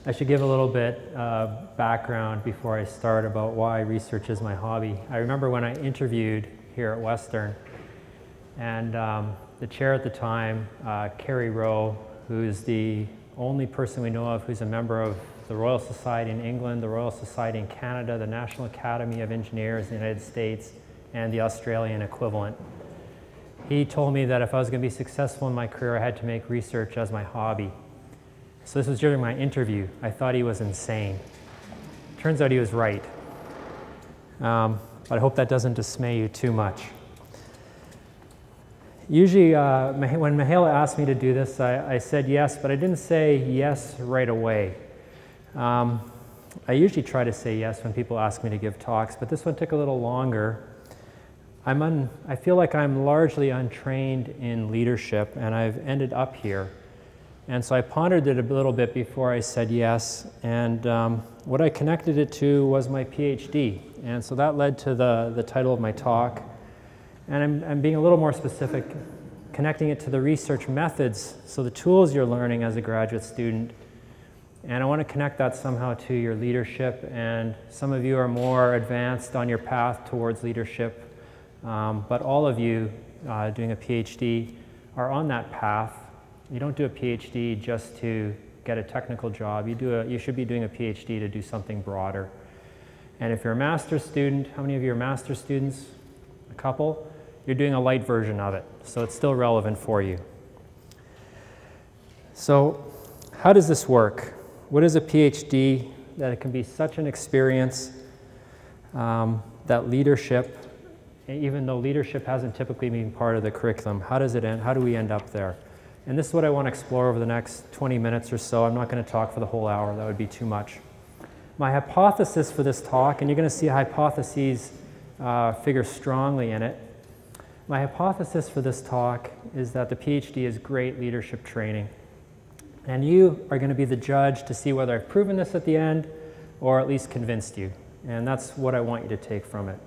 I should give a little bit background before I start about why research is my hobby. I remember when I interviewed here at Western, and the chair at the time, Kerry Rowe, who's the only person we know of who's a member of the Royal Society in England, the Royal Society in Canada, the National Academy of Engineers in the United States, and the Australian equivalent. He told me that if I was going to be successful in my career, I had to make research as my hobby. So this was during my interview. I thought he was insane. Turns out he was right. But I hope that doesn't dismay you too much. Usually, when Mihaela asked me to do this, I said yes, but I didn't say yes right away. I usually try to say yes when people ask me to give talks, but this one took a little longer. I feel like I'm largely untrained in leadership, and I've ended up here. And so I pondered it a little bit before I said yes, and what I connected it to was my PhD. And so that led to the title of my talk. And I'm being a little more specific, connecting it to the research methods, so the tools you're learning as a graduate student. And I want to connect that somehow to your leadership, and some of you are more advanced on your path towards leadership, but all of you doing a PhD are on that path. You don't do a PhD just to get a technical job. You should be doing a PhD to do something broader. And if you're a master's student, how many of you are master's students? A couple? You're doing a light version of it, so it's still relevant for you. So how does this work? What is a PhD? That it can be such an experience that leadership, even though leadership hasn't typically been part of the curriculum, how does it end? How do we end up there? And this is what I want to explore over the next 20 minutes or so. I'm not going to talk for the whole hour. That would be too much. My hypothesis for this talk, and you're going to see hypotheses figure strongly in it. My hypothesis for this talk is that the PhD is great leadership training. And you are going to be the judge to see whether I've proven this at the end or at least convinced you. And that's what I want you to take from it.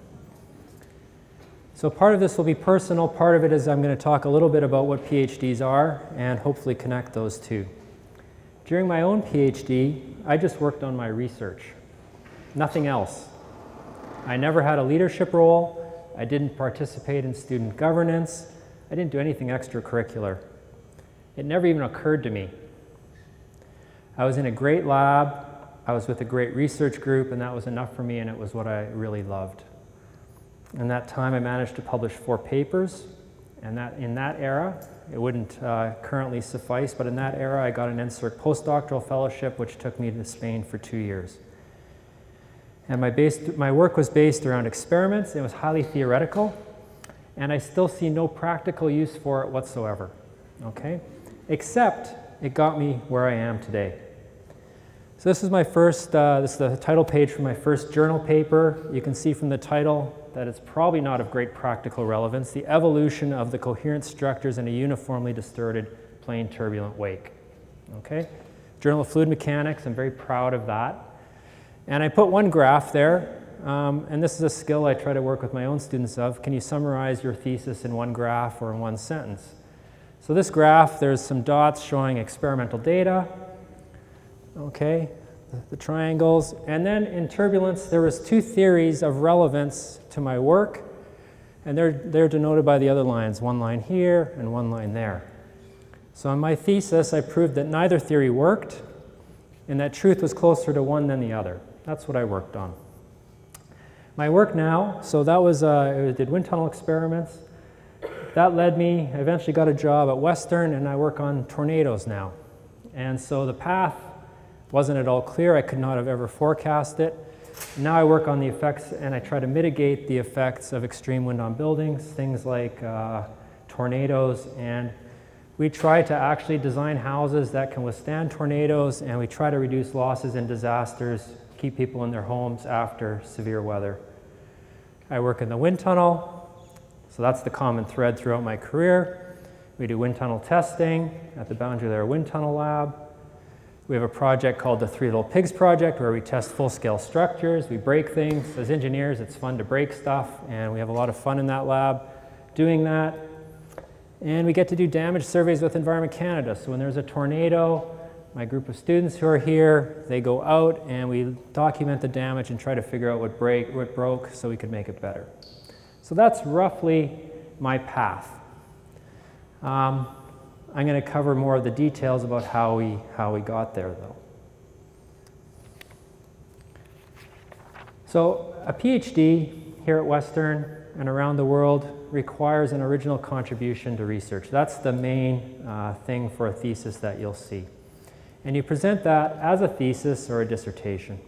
So part of this will be personal. Part of it is I'm going to talk a little bit about what PhDs are and hopefully connect those two. During my own PhD, I just worked on my research. Nothing else. I never had a leadership role. I didn't participate in student governance. I didn't do anything extracurricular. It never even occurred to me. I was in a great lab. I was with a great research group, and that was enough for me, and it was what I really loved. In that time, I managed to publish 4 papers, and in that era, it wouldn't currently suffice, but in that era, I got an NSERC postdoctoral fellowship, which took me to Spain for 2 years. And my work was based around experiments. It was highly theoretical, and I still see no practical use for it whatsoever, okay? Except it got me where I am today. So this is my first, this is the title page for my first journal paper. You can see from the title that it's probably not of great practical relevance, the evolution of the coherent structures in a uniformly distorted plane turbulent wake. Okay? Journal of Fluid Mechanics, I'm very proud of that. And I put one graph there, and this is a skill I try to work with my own students of. Can you summarize your thesis in one graph or in one sentence? So this graph, there's some dots showing experimental data, okay, the triangles, and then in turbulence there was 2 theories of relevance to my work, and they're denoted by the other lines, one line here and one line there. So in my thesis I proved that neither theory worked and that truth was closer to one than the other. That's what I worked on. My work now, so that was, I did wind tunnel experiments. That led me, I eventually got a job at Western, and I work on tornadoes now. And so the path wasn't at all clear. I could not have ever forecast it. Now I work on the effects, and I try to mitigate the effects of extreme wind on buildings, things like tornadoes, and we try to actually design houses that can withstand tornadoes, and we try to reduce losses and disasters, keep people in their homes after severe weather. I work in the wind tunnel. So that's the common thread throughout my career. We do wind tunnel testing at the Boundary Layer Wind Tunnel Lab. We have a project called the Three Little Pigs Project where we test full-scale structures. We break things. As engineers, it's fun to break stuff, and we have a lot of fun in that lab doing that. And we get to do damage surveys with Environment Canada. So when there's a tornado, my group of students who are here, they go out and we document the damage and try to figure out what broke so we could make it better. So that's roughly my path. I'm going to cover more of the details about how we got there, though. So a PhD here at Western and around the world requires an original contribution to research. That's the main thing for a thesis that you'll see. And you present that as a thesis or a dissertation.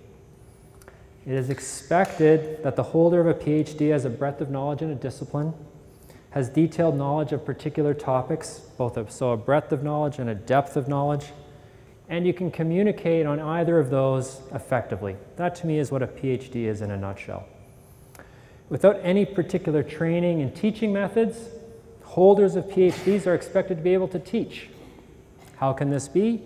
It is expected that the holder of a PhD has a breadth of knowledge in a discipline, has detailed knowledge of particular topics, so a breadth of knowledge and a depth of knowledge, and you can communicate on either of those effectively. That to me is what a PhD is in a nutshell. Without any particular training and teaching methods, holders of PhDs are expected to be able to teach. How can this be?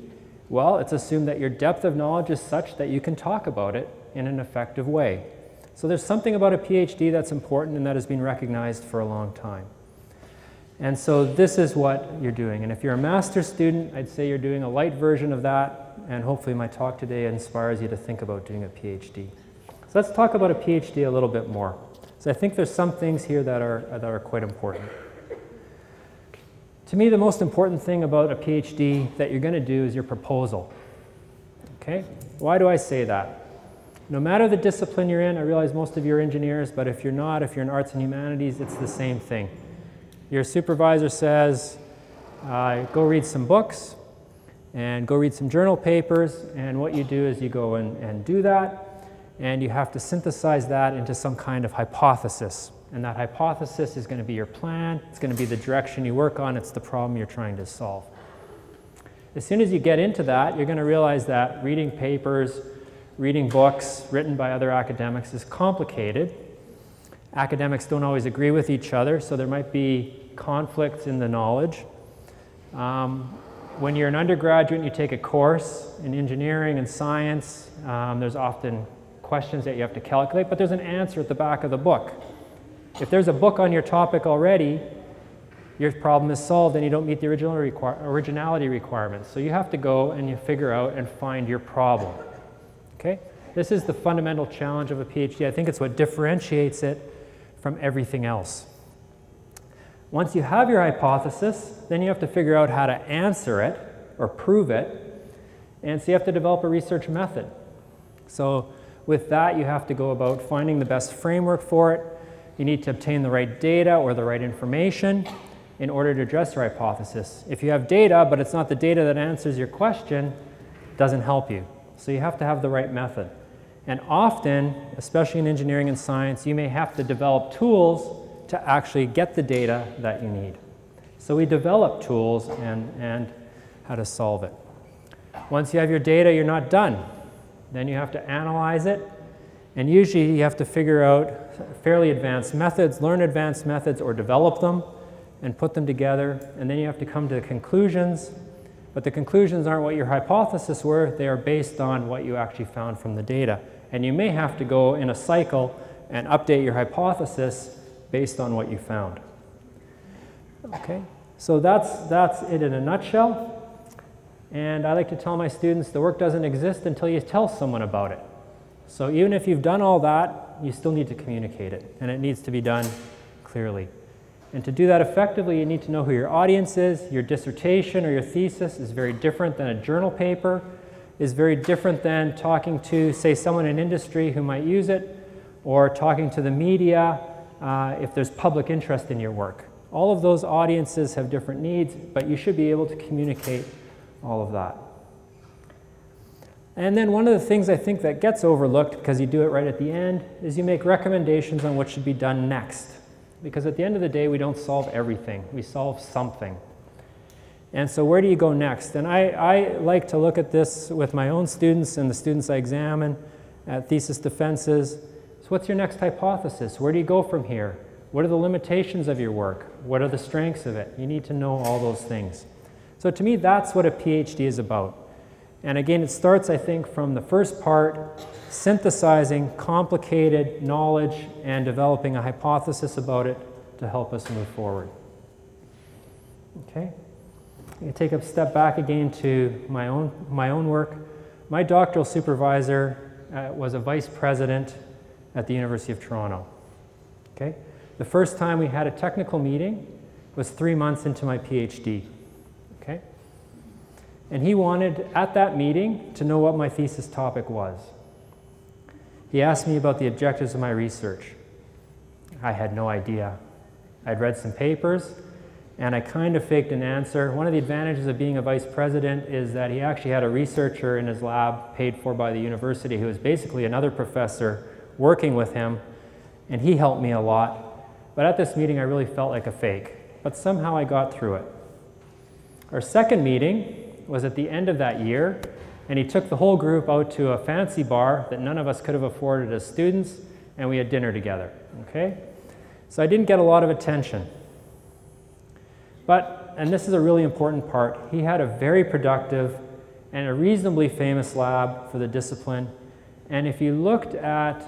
Well, it's assumed that your depth of knowledge is such that you can talk about it in an effective way. So there's something about a PhD that's important and that has been recognized for a long time. And so this is what you're doing. And if you're a master's student, I'd say you're doing a light version of that, and hopefully my talk today inspires you to think about doing a PhD. So let's talk about a PhD a little bit more. So I think there's some things here that are quite important. To me, the most important thing about a PhD that you're going to do is your proposal. Okay? Why do I say that? No matter the discipline you're in, I realize most of you are engineers, but if you're not, if you're in arts and humanities, it's the same thing. Your supervisor says, go read some books and go read some journal papers, and what you do is you go and do that, and you have to synthesize that into some kind of hypothesis. And that hypothesis is going to be your plan, it's going to be the direction you work on, it's the problem you're trying to solve. As soon as you get into that, you're going to realize that reading papers, reading books written by other academics is complicated. Academics don't always agree with each other, so there might be conflicts in the knowledge. When you're an undergraduate and you take a course in engineering and science, there's often questions that you have to calculate, but there's an answer at the back of the book. If there's a book on your topic already, your problem is solved and you don't meet the originality requirements. So you have to go and you figure out and find your problem. Okay? This is the fundamental challenge of a PhD. I think it's what differentiates it from everything else. Once you have your hypothesis, then you have to figure out how to answer it or prove it, and so you have to develop a research method. So with that, you have to go about finding the best framework for it. You need to obtain the right data or the right information in order to address your hypothesis. If you have data, but it's not the data that answers your question, it doesn't help you. So you have to have the right method. And often, especially in engineering and science, you may have to develop tools to actually get the data that you need. So we develop tools and how to solve it. Once you have your data, you're not done. Then you have to analyze it. And usually you have to figure out fairly advanced methods, learn advanced methods, or develop them and put them together. And then you have to come to conclusions. But the conclusions aren't what your hypothesis were. They are based on what you actually found from the data. And you may have to go in a cycle and update your hypothesis based on what you found. Okay, so that's it in a nutshell. And I like to tell my students the work doesn't exist until you tell someone about it. So even if you've done all that, you still need to communicate it, and it needs to be done clearly. And to do that effectively, you need to know who your audience is. Your dissertation or your thesis is very different than a journal paper, is very different than talking to, say, someone in industry who might use it, or talking to the media if there's public interest in your work. All of those audiences have different needs, but you should be able to communicate all of that. And then one of the things I think that gets overlooked, because you do it right at the end, is you make recommendations on what should be done next. Because at the end of the day, we don't solve everything. We solve something. And so where do you go next? And I like to look at this with my own students and the students I examine at thesis defenses. So what's your next hypothesis? Where do you go from here? What are the limitations of your work? What are the strengths of it? You need to know all those things. So to me, that's what a PhD is about. And again, it starts, I think, from the first part, synthesizing complicated knowledge and developing a hypothesis about it to help us move forward. Okay? I take a step back again to my own work. My doctoral supervisor was a vice president at the University of Toronto. Okay? The first time we had a technical meeting was 3 months into my PhD. Okay? And he wanted, at that meeting, to know what my thesis topic was. He asked me about the objectives of my research. I had no idea. I'd read some papers, and I kind of faked an answer. One of the advantages of being a vice president is that he actually had a researcher in his lab paid for by the university who was basically another professor working with him, and he helped me a lot. But at this meeting, I really felt like a fake. But somehow I got through it. Our second meeting was at the end of that year, and he took the whole group out to a fancy bar that none of us could have afforded as students, and we had dinner together. Okay? So I didn't get a lot of attention. But, and this is a really important part, he had a very productive and a reasonably famous lab for the discipline. And if you looked at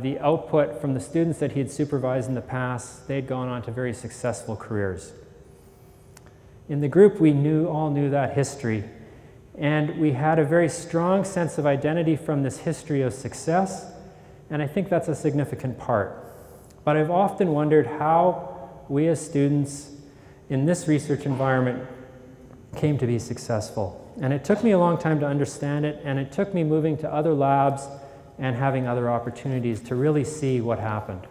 the output from the students that he had supervised in the past, they'd gone on to very successful careers. In the group, we all knew that history. And we had a very strong sense of identity from this history of success. And I think that's a significant part. But I've often wondered how we as students in this research environment came to be successful. And it took me a long time to understand it, and it took me moving to other labs and having other opportunities to really see what happened.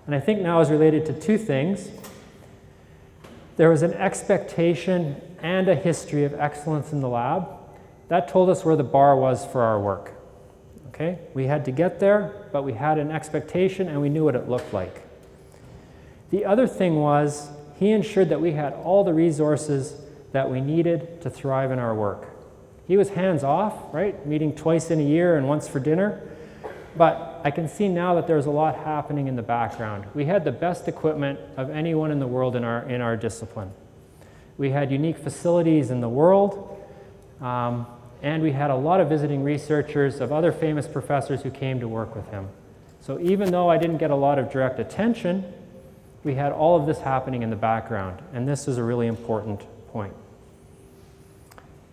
And I think now is related to two things. There was an expectation and a history of excellence in the lab. That told us where the bar was for our work. Okay? We had to get there, but we had an expectation and we knew what it looked like. The other thing was, he ensured that we had all the resources that we needed to thrive in our work. He was hands-off, right? Meeting twice in a year and once for dinner. But I can see now that there's a lot happening in the background. We had the best equipment of anyone in the world in our discipline. We had unique facilities in the world, and we had a lot of visiting researchers of other famous professors who came to work with him. So even though I didn't get a lot of direct attention, we had all of this happening in the background, and this is a really important point.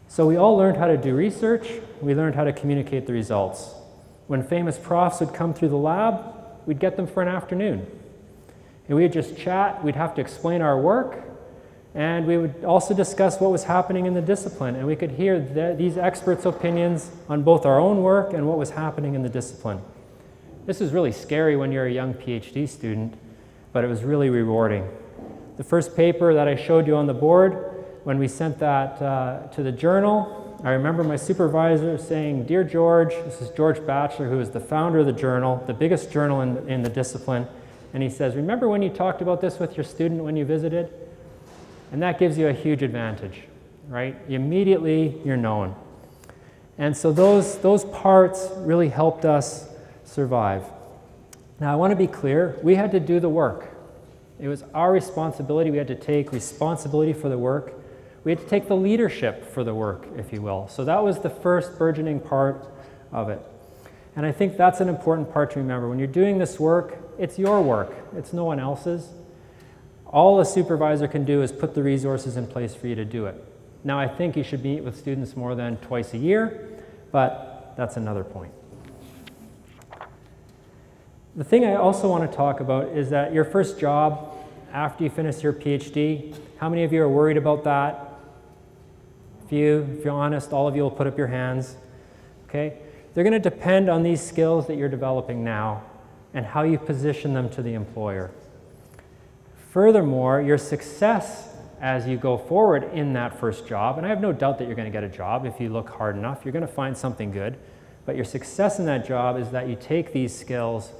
So we all learned how to do research. We learned how to communicate the results. When famous profs would come through the lab, we'd get them for an afternoon. And we'd just chat, we'd have to explain our work, and we would also discuss what was happening in the discipline, and we could hear these experts' opinions on both our own work and what was happening in the discipline. This is really scary when you're a young PhD student, but it was really rewarding. The first paper that I showed you on the board, when we sent that to the journal, I remember my supervisor saying, "Dear George," this is George Batchelor, who is the founder of the journal, the biggest journal in the discipline, and he says, "Remember when you talked about this with your student when you visited?" And that gives you a huge advantage, right? Immediately, you're known. And so those parts really helped us survive. Now, I want to be clear, we had to do the work. It was our responsibility. We had to take responsibility for the work. We had to take the leadership for the work, if you will. So that was the first burgeoning part of it. And I think that's an important part to remember. When you're doing this work, it's your work. It's no one else's. All a supervisor can do is put the resources in place for you to do it. Now, I think you should meet with students more than twice a year, but that's another point. The thing I also want to talk about is that your first job after you finish your PhD, how many of you are worried about that? If you're honest, all of you will put up your hands. Okay? They're going to depend on these skills that you're developing now and how you position them to the employer. Furthermore, your success as you go forward in that first job, and I have no doubt that you're going to get a job if you look hard enough, you're going to find something good, but your success in that job is that you take these skills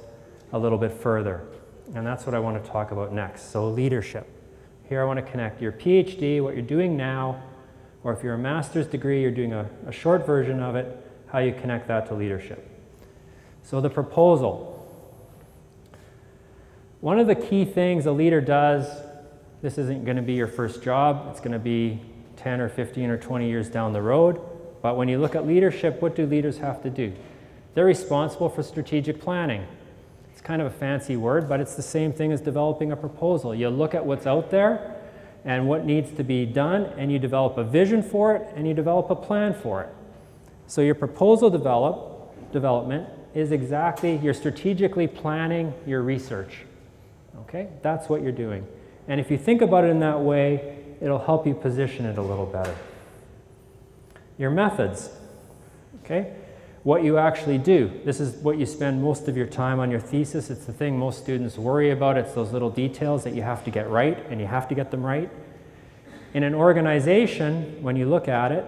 a little bit further, and that's what I want to talk about next. So leadership. Here I want to connect your PhD, what you're doing now, or if you're a master's degree, you're doing a short version of it, how you connect that to leadership. So the proposal. One of the key things a leader does, this isn't going to be your first job, it's going to be 10 or 15 or 20 years down the road, but when you look at leadership, what do leaders have to do? They're responsible for strategic planning. It's kind of a fancy word, but it's the same thing as developing a proposal. You look at what's out there and what needs to be done, and you develop a vision for it, and you develop a plan for it. So your proposal development is exactly, you're strategically planning your research. Okay, that's what you're doing. And if you think about it in that way, it'll help you position it a little better. Your methods, okay? What you actually do. This is what you spend most of your time on your thesis. It's the thing most students worry about. It's those little details that you have to get right, and you have to get them right. In an organization, when you look at it,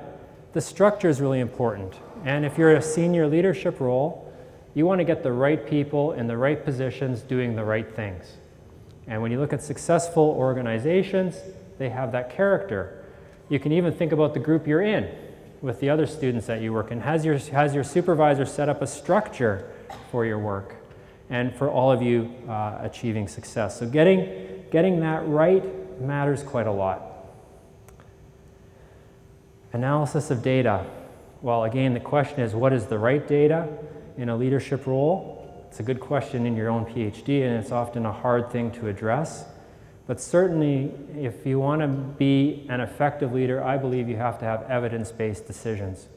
the structure is really important. And if you're a senior leadership role, you want to get the right people in the right positions doing the right things. And when you look at successful organizations, they have that character. You can even think about the group you're in with the other students that you work in. Has your supervisor set up a structure for your work and for all of you achieving success? So getting that right matters quite a lot. Analysis of data. Well, again, the question is, what is the right data in a leadership role? It's a good question in your own PhD, and it's often a hard thing to address. But certainly, if you want to be an effective leader, I believe you have to have evidence-based decisions.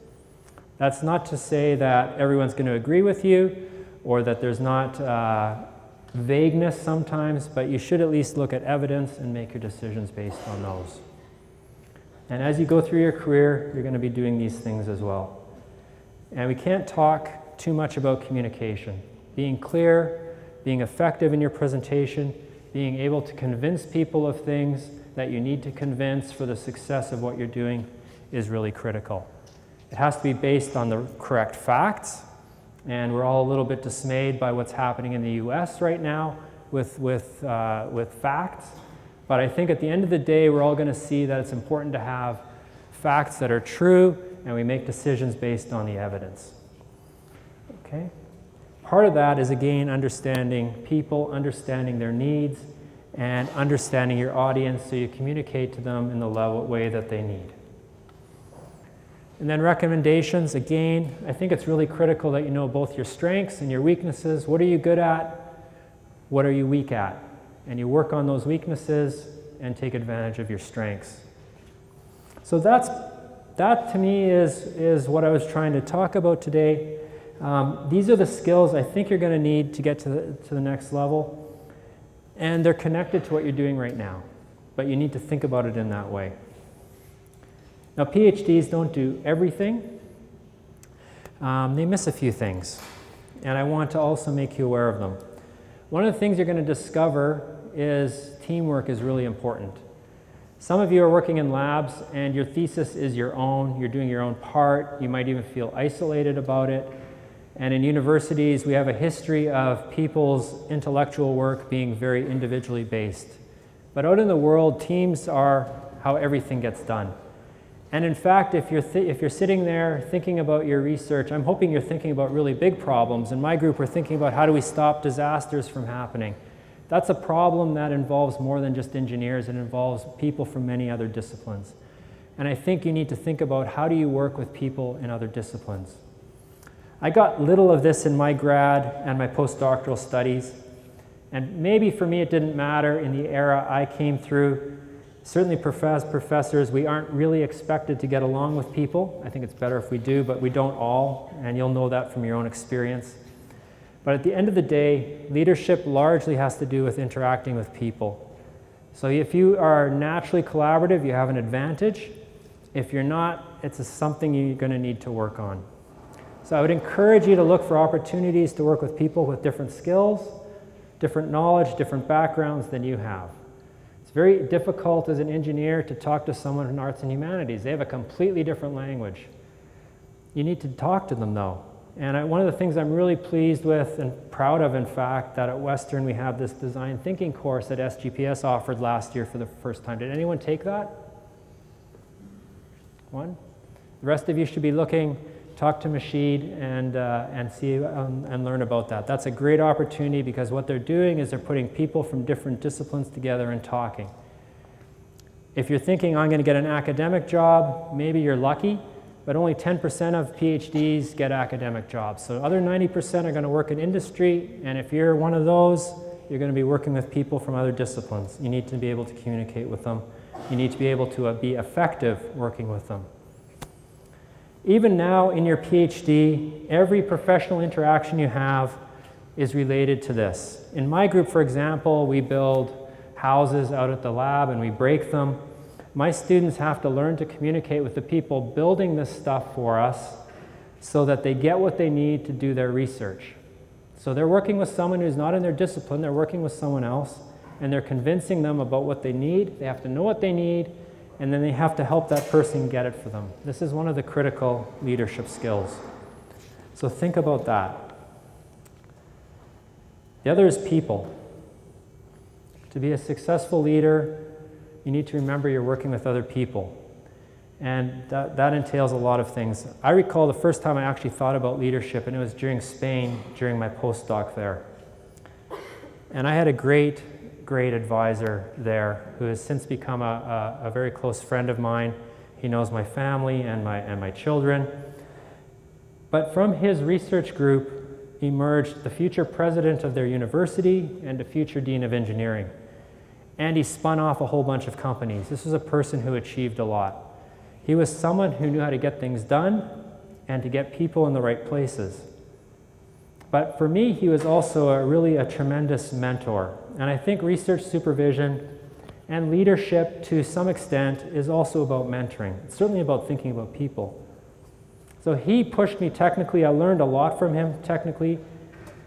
That's not to say that everyone's going to agree with you, or that there's not vagueness sometimes, but you should at least look at evidence and make your decisions based on those. And as you go through your career, you're going to be doing these things as well. And we can't talk too much about communication. Being clear, being effective in your presentation, being able to convince people of things that you need to convince for the success of what you're doing is really critical. It has to be based on the correct facts, and we're all a little bit dismayed by what's happening in the US right now with facts. But I think at the end of the day, we're all going to see that it's important to have facts that are true, and we make decisions based on the evidence. Okay? Part of that is, again, understanding people, understanding their needs, and understanding your audience so you communicate to them in the way that they need. And then recommendations, again, I think it's really critical that you know both your strengths and your weaknesses. What are you good at? What are you weak at? And you work on those weaknesses and take advantage of your strengths. So that to me is what I was trying to talk about today. These are the skills I think you're going to need to get to the next level. And they're connected to what you're doing right now. But you need to think about it in that way. Now, PhDs don't do everything. They miss a few things. And I want to also make you aware of them. One of the things you're going to discover is teamwork is really important. Some of you are working in labs and your thesis is your own. You're doing your own part. You might even feel isolated about it. And in universities, we have a history of people's intellectual work being very individually based. But out in the world, teams are how everything gets done. And in fact, if you're sitting there thinking about your research, I'm hoping you're thinking about really big problems. In my group, we're thinking about how do we stop disasters from happening. That's a problem that involves more than just engineers. It involves people from many other disciplines. And I think you need to think about how do you work with people in other disciplines. I got little of this in my grad and my postdoctoral studies. And maybe for me it didn't matter in the era I came through. Certainly professors, we aren't really expected to get along with people. I think it's better if we do, but we don't all, and you'll know that from your own experience. But at the end of the day, leadership largely has to do with interacting with people. So if you are naturally collaborative, you have an advantage. If you're not, it's something you're going to need to work on. So I would encourage you to look for opportunities to work with people with different skills, different knowledge, different backgrounds than you have. It's very difficult as an engineer to talk to someone in arts and humanities. They have a completely different language. You need to talk to them though. And one of the things I'm really pleased with and proud of, in fact, that at Western we have this design thinking course that SGPS offered last year for the first time. Did anyone take that? One? The rest of you should be looking, talk to Mashid and see and learn about that. That's a great opportunity because what they're doing is they're putting people from different disciplines together and talking. If you're thinking, I'm going to get an academic job, maybe you're lucky. But only 10% of PhDs get academic jobs. So other 90% are going to work in industry, and if you're one of those, you're going to be working with people from other disciplines. You need to be able to communicate with them You need to be able to be effective working with them. Even now in your PhD, every professional interaction you have is related to this. In my group, for example, we build houses out at the lab and we break them. My students have to learn to communicate with the people building this stuff for us so that they get what they need to do their research. So they're working with someone who's not in their discipline, they're working with someone else, and they're convincing them about what they need. They have to know what they need, and then they have to help that person get it for them. This is one of the critical leadership skills. So think about that. The other is people. To be a successful leader, you need to remember you're working with other people. And that entails a lot of things. I recall the first time I actually thought about leadership, and it was during Spain, during my postdoc there. And I had a great advisor there who has since become a very close friend of mine. He knows my family and my children. But from his research group emerged the future president of their university and a future dean of engineering. And he spun off a whole bunch of companies. This was a person who achieved a lot. He was someone who knew how to get things done and to get people in the right places. But for me, he was also really a tremendous mentor. And I think research supervision and leadership, to some extent, is also about mentoring. It's certainly about thinking about people. So he pushed me technically. I learned a lot from him technically,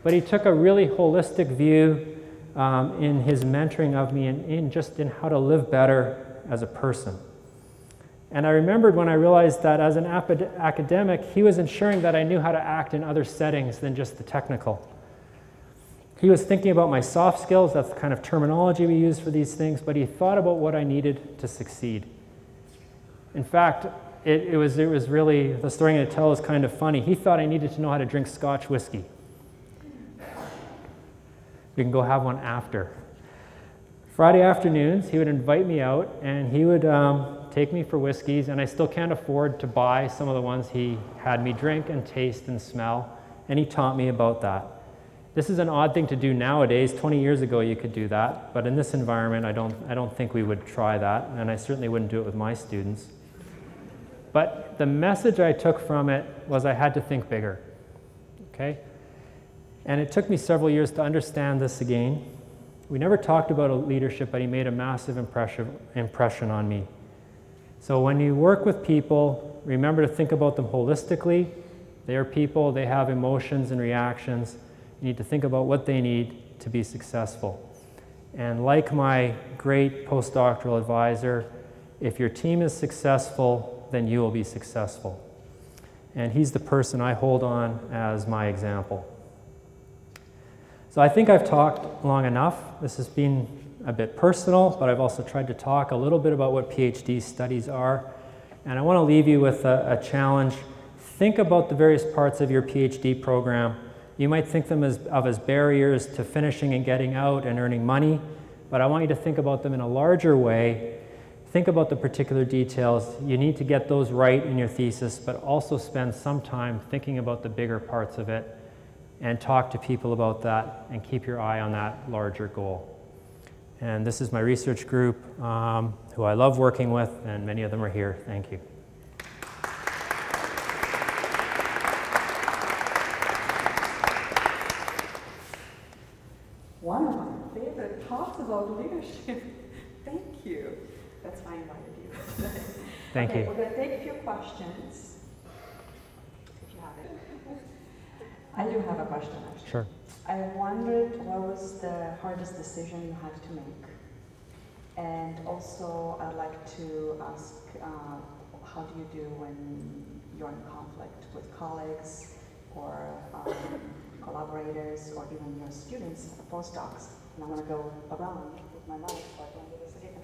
but he took a really holistic view in his mentoring of me and in how to live better as a person. And I remembered when I realized that as an academic, he was ensuring that I knew how to act in other settings than just the technical. He was thinking about my soft skills, that's the kind of terminology we use for these things, but he thought about what I needed to succeed. In fact, it was really, the story I'm going to tell is kind of funny. He thought I needed to know how to drink Scotch whiskey. We can go have one after. Friday afternoons, he would invite me out and he would take me for whiskeys, and I still can't afford to buy some of the ones he had me drink and taste and smell, and he taught me about that. This is an odd thing to do nowadays. 20 years ago you could do that, but in this environment I don't think we would try that, and I certainly wouldn't do it with my students. But the message I took from it was I had to think bigger, okay? And it took me several years to understand this again. We never talked about leadership, but he made a massive impression on me. So when you work with people, remember to think about them holistically. They are people, they have emotions and reactions. You need to think about what they need to be successful. And like my great postdoctoral advisor, if your team is successful, then you will be successful. And he's the person I hold on as my example. So I think I've talked long enough. This has been a bit personal, but I've also tried to talk a little bit about what PhD studies are. And I want to leave you with a challenge. Think about the various parts of your PhD program. You might think them as barriers to finishing and getting out and earning money, but I want you to think about them in a larger way. Think about the particular details. You need to get those right in your thesis, but also spend some time thinking about the bigger parts of it and talk to people about that and keep your eye on that larger goal. And this is my research group, who I love working with, and many of them are here. Thank you. One of my favorite talks about leadership. Thank you. That's why I invited you. Thank you. We're going to take a few questions, if you have it. I do have a question, actually. Sure. I wondered what was the hardest decision you had to make? And also, I'd like to ask, how do you do when you're in conflict with colleagues or collaborators or even your students, postdocs? And I'm going to go around with my mic so I don't do this again.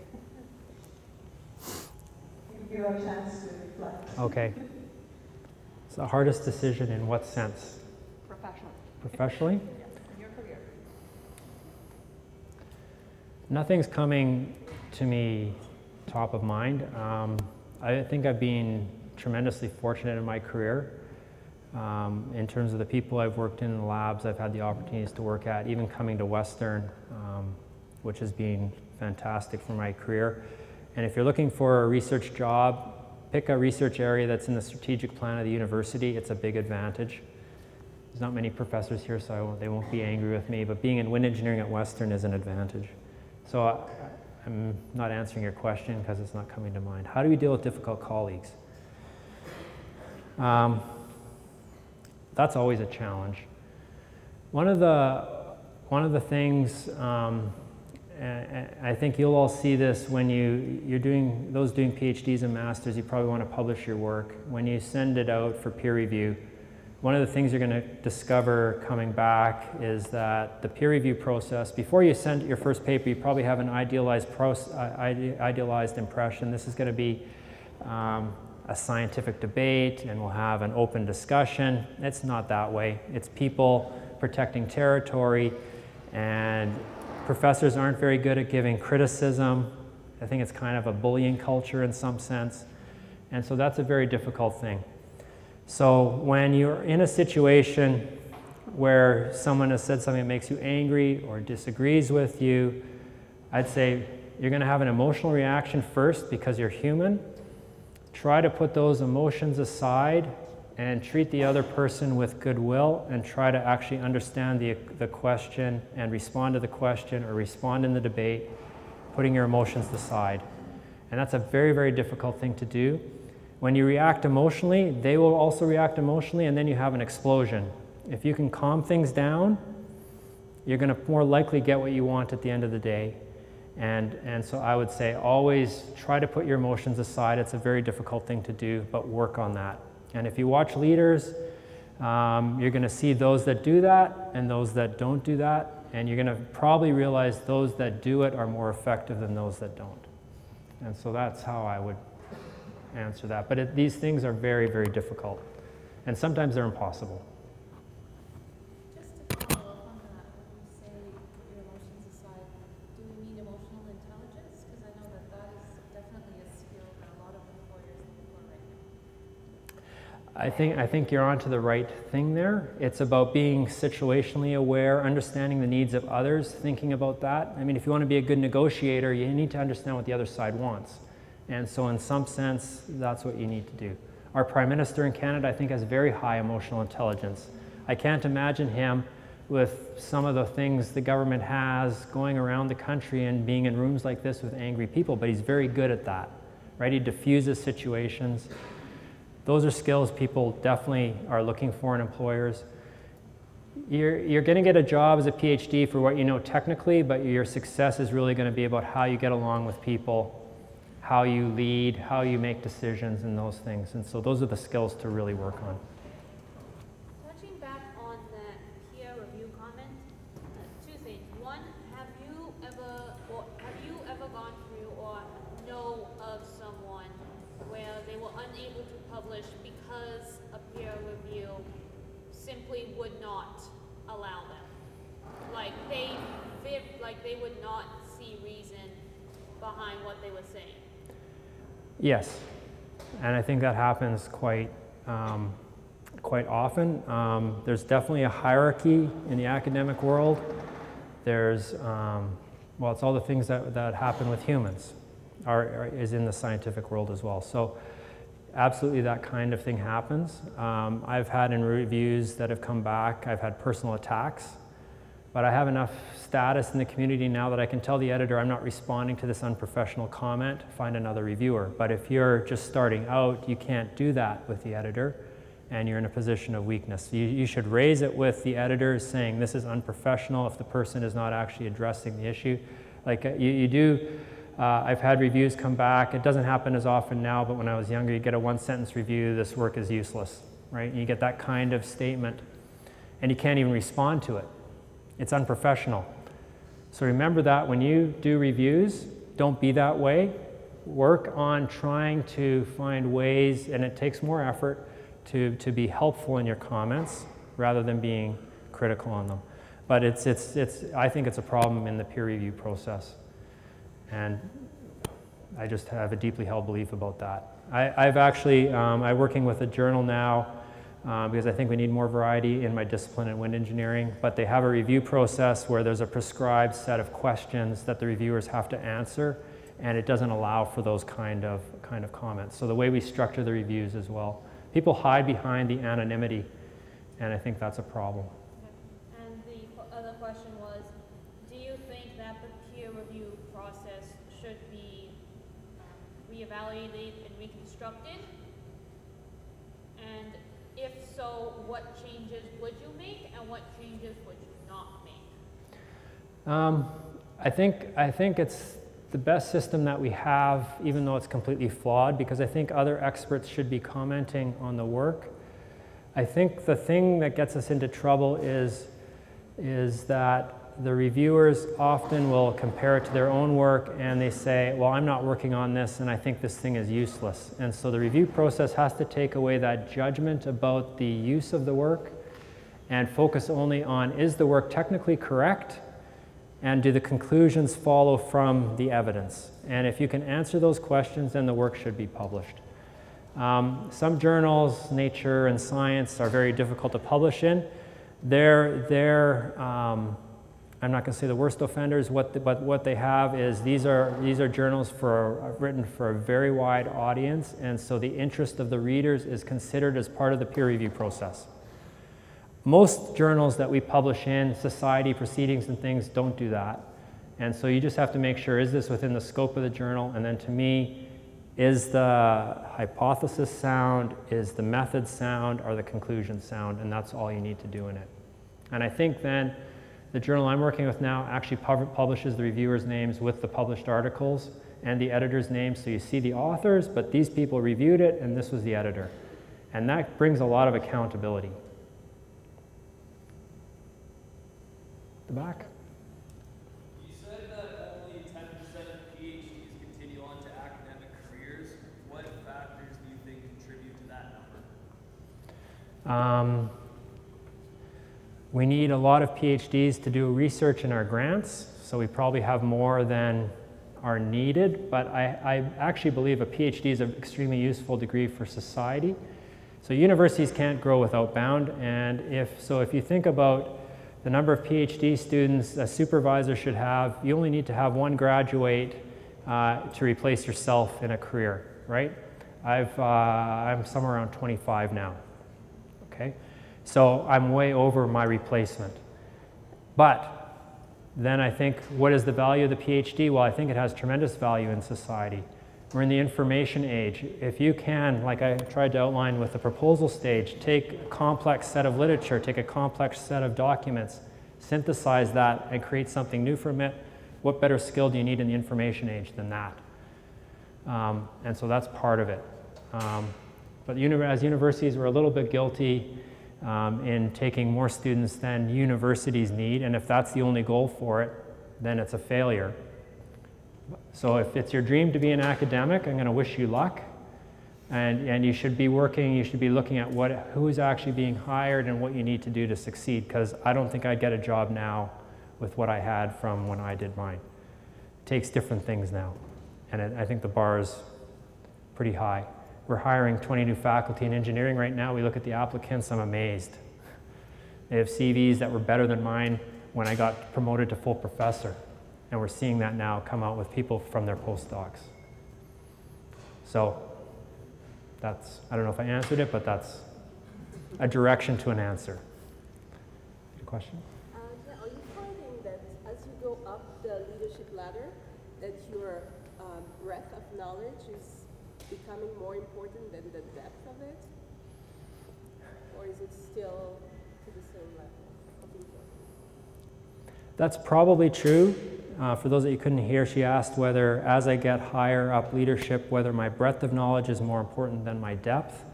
Give you a chance to reflect. Okay. It's the hardest decision in what sense? Professionally. Professionally? In your career. Nothing's coming to me top of mind. I think I've been tremendously fortunate in my career. In terms of the people I've worked in the labs, I've had the opportunities to work at, even coming to Western, which has been fantastic for my career. And if you're looking for a research job, pick a research area that's in the strategic plan of the university. It's a big advantage. There's not many professors here, so they won't be angry with me, but being in wind engineering at Western is an advantage. So I'm not answering your question because it's not coming to mind. How do we deal with difficult colleagues? That's always a challenge. One of the things, I think you'll all see this when you're doing, those doing PhDs and masters, you probably want to publish your work. When you send it out for peer review, one of the things you're going to discover coming back is that the peer review process, before you send your first paper, you probably have an idealized impression. This is going to be a scientific debate, and we'll have an open discussion. It's not that way. It's people protecting territory, and professors aren't very good at giving criticism. I think it's kind of a bullying culture in some sense, and so that's a very difficult thing. So when you're in a situation where someone has said something that makes you angry or disagrees with you, I'd say you're going to have an emotional reaction first because you're human. Try to put those emotions aside and treat the other person with goodwill and try to actually understand the question and respond to the question or respond in the debate, putting your emotions aside. And that's a very, very difficult thing to do. When you react emotionally, they will also react emotionally, and then you have an explosion. If you can calm things down, you're going to more likely get what you want at the end of the day. And so I would say always try to put your emotions aside. It's a very difficult thing to do, but work on that. And if you watch leaders, you're going to see those that do that and those that don't do that, and you're going to probably realize those that do it are more effective than those that don't. And so that's how I would answer that. But these things are very, very difficult, and sometimes they're impossible. Just to follow up on that, when you say put your emotions aside, do we mean emotional intelligence? Because I know that that is definitely a skill that a lot of employers look for right now. I think you're onto the right thing there. It's about being situationally aware, understanding the needs of others, thinking about that. I mean, if you want to be a good negotiator, you need to understand what the other side wants. And so in some sense, that's what you need to do. Our Prime Minister in Canada, I think, has very high emotional intelligence. I can't imagine him with some of the things the government has going around the country and being in rooms like this with angry people, but he's very good at that, right? He diffuses situations. Those are skills people definitely are looking for in employers. You're going to get a job as a PhD for what you know technically, but your success is really going to be about how you get along with people, how you lead, how you make decisions, and those things. And so those are the skills to really work on. Touching back on that peer review comment, two things. One, have you ever gone through or know of someone where they were unable to publish because a peer review simply would not allow them? Like they would not see reason behind what they were saying. Yes, and I think that happens quite often. There's definitely a hierarchy in the academic world. There's, well, it's all the things that happen with humans is in the scientific world as well. So absolutely that kind of thing happens. I've had in reviews that have come back, I've had personal attacks, but I have enough status in the community now that I can tell the editor I'm not responding to this unprofessional comment, find another reviewer. But if you're just starting out, you can't do that with the editor, and you're in a position of weakness. You should raise it with the editor saying this is unprofessional if the person is not actually addressing the issue. Like you do, I've had reviews come back. It doesn't happen as often now, but when I was younger, you get a one-sentence review, this work is useless, right? And you get that kind of statement, and you can't even respond to it. It's unprofessional. So remember that when you do reviews, don't be that way. Work on trying to find ways, and it takes more effort to be helpful in your comments rather than being critical on them. But I think it's a problem in the peer review process. And I just have a deeply held belief about that. I'm working with a journal now because I think we need more variety in my discipline in wind engineering, but they have a review process where there's a prescribed set of questions that the reviewers have to answer, and it doesn't allow for those kind of comments. So the way we structure the reviews as well. People hide behind the anonymity, and I think that's a problem. Okay. And the other question was, do you think that the peer review process should be reevaluated and reconstructed? And if so, what changes would you make and what changes would you not make? I think it's the best system that we have, even though it's completely flawed, because I think other experts should be commenting on the work. I think the thing that gets us into trouble is that the reviewers often will compare it to their own work and they say, well, I'm not working on this and I think this thing is useless. And so the review process has to take away that judgment about the use of the work and focus only on, is the work technically correct? And do the conclusions follow from the evidence? And if you can answer those questions, then the work should be published. Some journals, Nature and Science, are very difficult to publish in. I'm not going to say the worst offenders, but what they have is these are journals written for a very wide audience, and so the interest of the readers is considered as part of the peer review process. Most journals that we publish in, Society Proceedings and things, don't do that. And so you just have to make sure, is this within the scope of the journal? And then to me, is the hypothesis sound? Is the method sound? Are the conclusions sound? And that's all you need to do in it. And I think then the journal I'm working with now actually publishes the reviewers' names with the published articles and the editor's names. So you see the authors, but these people reviewed it and this was the editor. And that brings a lot of accountability. The back. You said that only 10% of PhDs continue on to academic careers. What factors do you think contribute to that number? We need a lot of PhDs to do research in our grants, so we probably have more than are needed, but I actually believe a PhD is an extremely useful degree for society. So universities can't grow without bound, and if you think about the number of PhD students a supervisor should have, you only need to have one graduate to replace yourself in a career, right? I'm somewhere around 25 now, okay? So I'm way over my replacement. But then I think, what is the value of the PhD? Well, I think it has tremendous value in society. We're in the information age. If you can, like I tried to outline with the proposal stage, take a complex set of literature, take a complex set of documents, synthesize that and create something new from it, what better skill do you need in the information age than that? And so that's part of it. But as universities, we're a little bit guilty in taking more students than universities need, and if that's the only goal for it, then it's a failure. So if it's your dream to be an academic, I'm going to wish you luck, and you should be working, you should be looking at who's actually being hired and what you need to do to succeed, because I don't think I'd get a job now with what I had from when I did mine. It takes different things now, and I think the bar is pretty high. We're hiring 20 new faculty in engineering right now. We look at the applicants, I'm amazed. They have CVs that were better than mine when I got promoted to full professor. And we're seeing that now come out with people from their postdocs. So that's, I don't know if I answered it, but that's a direction to an answer. Good question? Yeah, are you finding that as you go up the leadership ladder, that your breadth of knowledge is becoming more important than the depth of it? Or is it still to the same level of importance? That's probably true. For those that you couldn't hear, she asked whether, as I get higher up leadership, whether my breadth of knowledge is more important than my depth.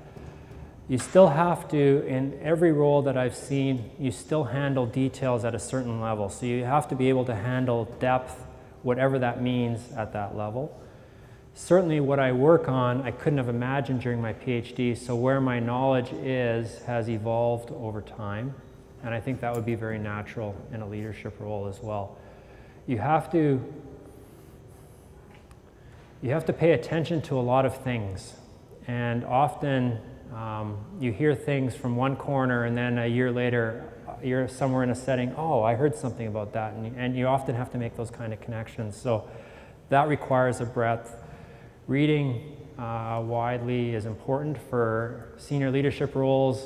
You still have to, in every role that I've seen, you still handle details at a certain level. So you have to be able to handle depth, whatever that means at that level. Certainly what I work on, I couldn't have imagined during my PhD, so where my knowledge is has evolved over time. And I think that would be very natural in a leadership role as well. You have to pay attention to a lot of things. And often you hear things from one corner and then a year later you're somewhere in a setting, oh, I heard something about that. And you often have to make those kind of connections. So That requires a breadth. Reading widely is important for senior leadership roles.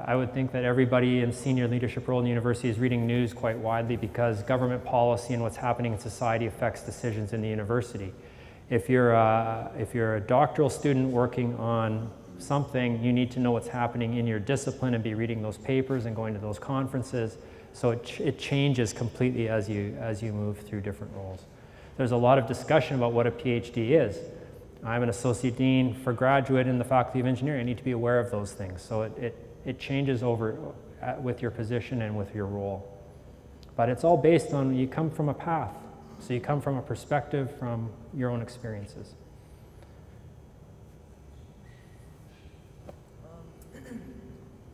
I would think that everybody in senior leadership role in the university is reading news quite widely because government policy and what's happening in society affects decisions in the university. If you're a doctoral student working on something, you need to know what's happening in your discipline and be reading those papers and going to those conferences. So it changes completely as you move through different roles. There's a lot of discussion about what a PhD is. I'm an associate dean for graduate in the Faculty of Engineering. I need to be aware of those things. So it changes over with your position and with your role. But it's all based on you come from a path. So you come from a perspective from your own experiences.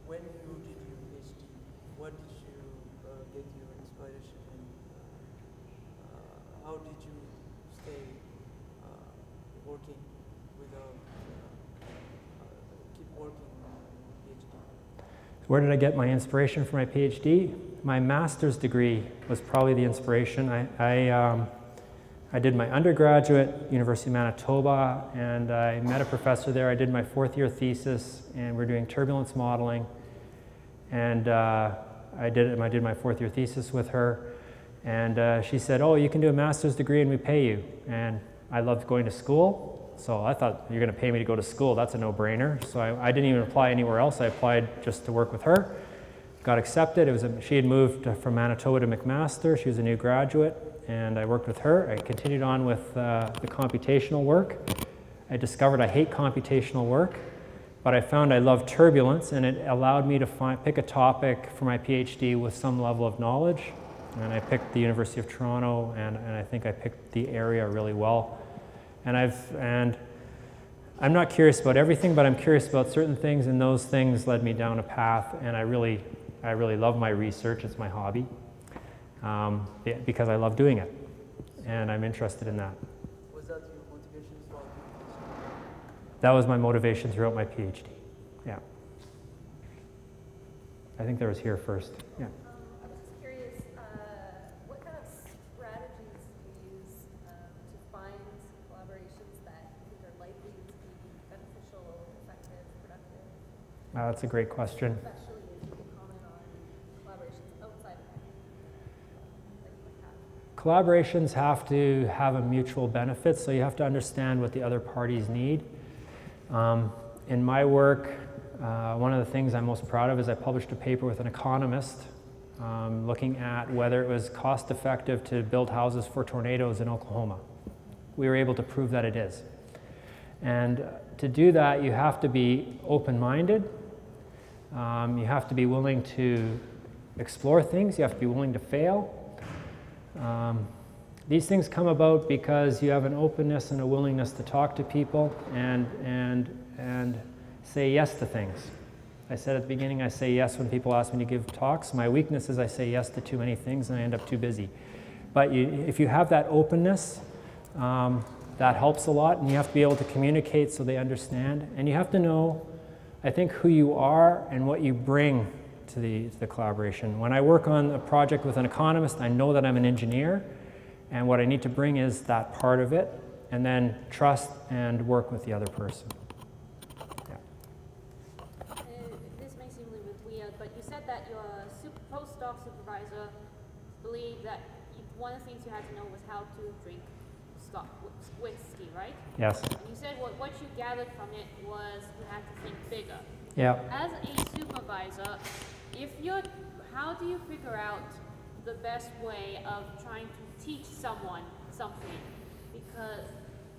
When you did your PhD, what did you get your inspiration in? How did you stay working without keep working on PhD? Where did I get my inspiration for my PhD? My master's degree was probably the inspiration. I did my undergraduate, University of Manitoba, and I met a professor there. I did my fourth-year thesis, and we're doing turbulence modeling. And I did my fourth-year thesis with her, and she said, "Oh, you can do a master's degree and we pay you." And I loved going to school, so I thought, you're going to pay me to go to school. That's a no-brainer. So I didn't even apply anywhere else. I applied just to work with her. Got accepted. She had moved from Manitoba to McMaster. She was a new graduate, and I worked with her. I continued on with the computational work. I discovered I hate computational work, but I found I love turbulence, and it allowed me to pick a topic for my PhD with some level of knowledge. And I picked the University of Toronto, and I think I picked the area really well. And I'm not curious about everything, but I'm curious about certain things, and those things led me down a path, and I really love my research. It's my hobby because I love doing it, and I'm interested in that. Was that your motivation for PhD? That was my motivation throughout my PhD, yeah. I think that was here first, yeah. I was just curious, what kind of strategies do you use to find collaborations that you think are likely to be beneficial, effective, productive? That's a great question. Especially if you can comment on collaborations outside of that you might have. Collaborations have to have a mutual benefit, so you have to understand what the other parties need. In my work, one of the things I'm most proud of is I published a paper with an economist looking at whether it was cost effective to build houses for tornadoes in Oklahoma. We were able to prove that it is. And to do that, you have to be open-minded. You have to be willing to explore things. You have to be willing to fail. These things come about because you have an openness and a willingness to talk to people and say yes to things. I said at the beginning, I say yes when people ask me to give talks. My weakness is I say yes to too many things and I end up too busy. But if you have that openness, that helps a lot, and you have to be able to communicate so they understand. And you have to know, I think, who you are and what you bring to the collaboration. When I work on a project with an economist, I know that I'm an engineer, and what I need to bring is that part of it, and then trust and work with the other person. Yeah. This may seem a little bit weird, but you said that your postdoc supervisor believed that one of the things you had to know was how to drink whiskey, right? Yes. And you said what you gathered from it was you had to think bigger. Yeah. As a supervisor, how do you figure out the best way of trying to teach someone something? Because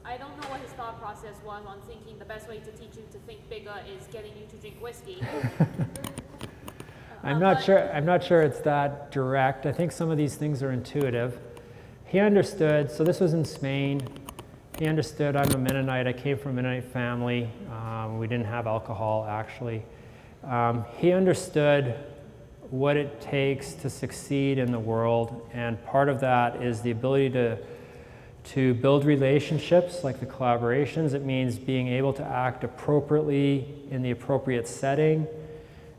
I don't know what his thought process was on thinking the best way to teach you to think bigger is getting you to drink whiskey. I'm not sure it's that direct. I think some of these things are intuitive. He understood, so this was in Spain. He understood I'm a Mennonite. I came from a Mennonite family. We didn't have alcohol, actually. He understood what it takes to succeed in the world, and part of that is the ability to build relationships, like the collaborations. It means being able to act appropriately in the appropriate setting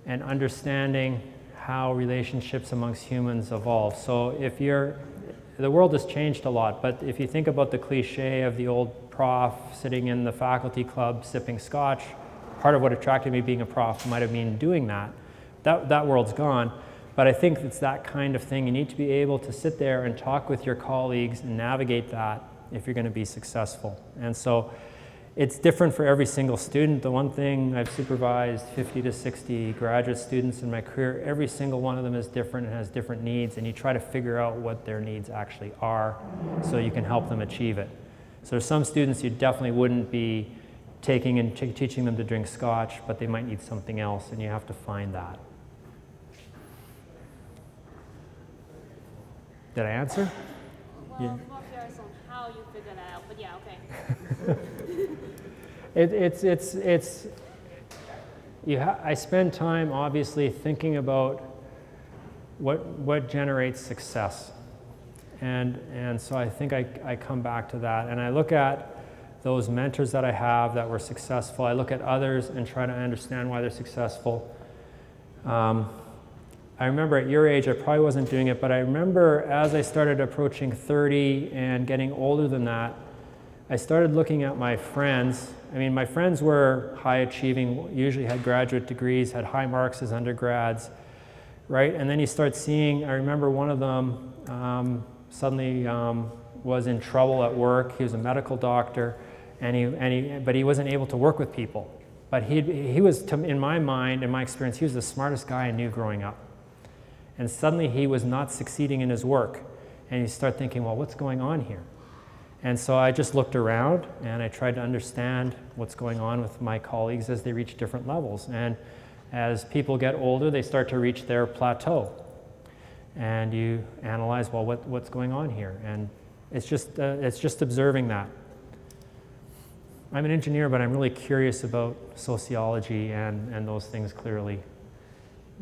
and understanding how relationships amongst humans evolve. So if you're the world has changed a lot, but if you think about the cliche of the old prof sitting in the faculty club sipping scotch, part of what attracted me being a prof might have been doing that. That world's gone, but I think it's that kind of thing. You need to be able to sit there and talk with your colleagues and navigate that if you're going to be successful. And so it's different for every single student. The one thing, I've supervised 50 to 60 graduate students in my career, every single one of them is different and has different needs, and you try to figure out what their needs actually are so you can help them achieve it. So there's some students you definitely wouldn't be taking and teaching them to drink scotch, but they might need something else, and you have to find that. Did I answer? Well, Yeah. I'm more curious on how you figured that out, but yeah, okay. I spend time obviously thinking about what generates success, and so I think I come back to that, and I look at those mentors that I have that were successful. I look at others and try to understand why they're successful. I remember at your age, I probably wasn't doing it, but I remember as I started approaching 30 and getting older than that, I started looking at my friends. I mean, my friends were high achieving, usually had graduate degrees, had high marks as undergrads, right? And then you start seeing, I remember one of them suddenly was in trouble at work. He was a medical doctor, but he wasn't able to work with people. But he was, in my mind, in my experience, he was the smartest guy I knew growing up. And suddenly he was not succeeding in his work. And you start thinking, well, what's going on here? And so I just looked around and I tried to understand what's going on with my colleagues as they reach different levels. And as people get older, they start to reach their plateau. And you analyze, well, what's going on here? And it's just observing that. I'm an engineer, but I'm really curious about sociology and those things clearly.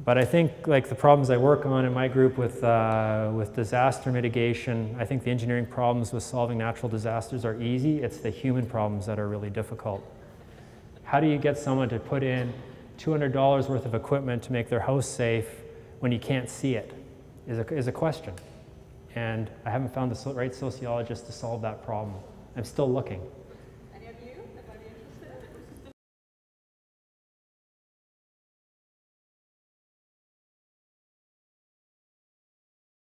But I think like the problems I work on in my group with disaster mitigation, I think the engineering problems with solving natural disasters are easy. It's the human problems that are really difficult. How do you get someone to put in $200 worth of equipment to make their house safe when you can't see it is a question. And I haven't found the right sociologist to solve that problem. I'm still looking.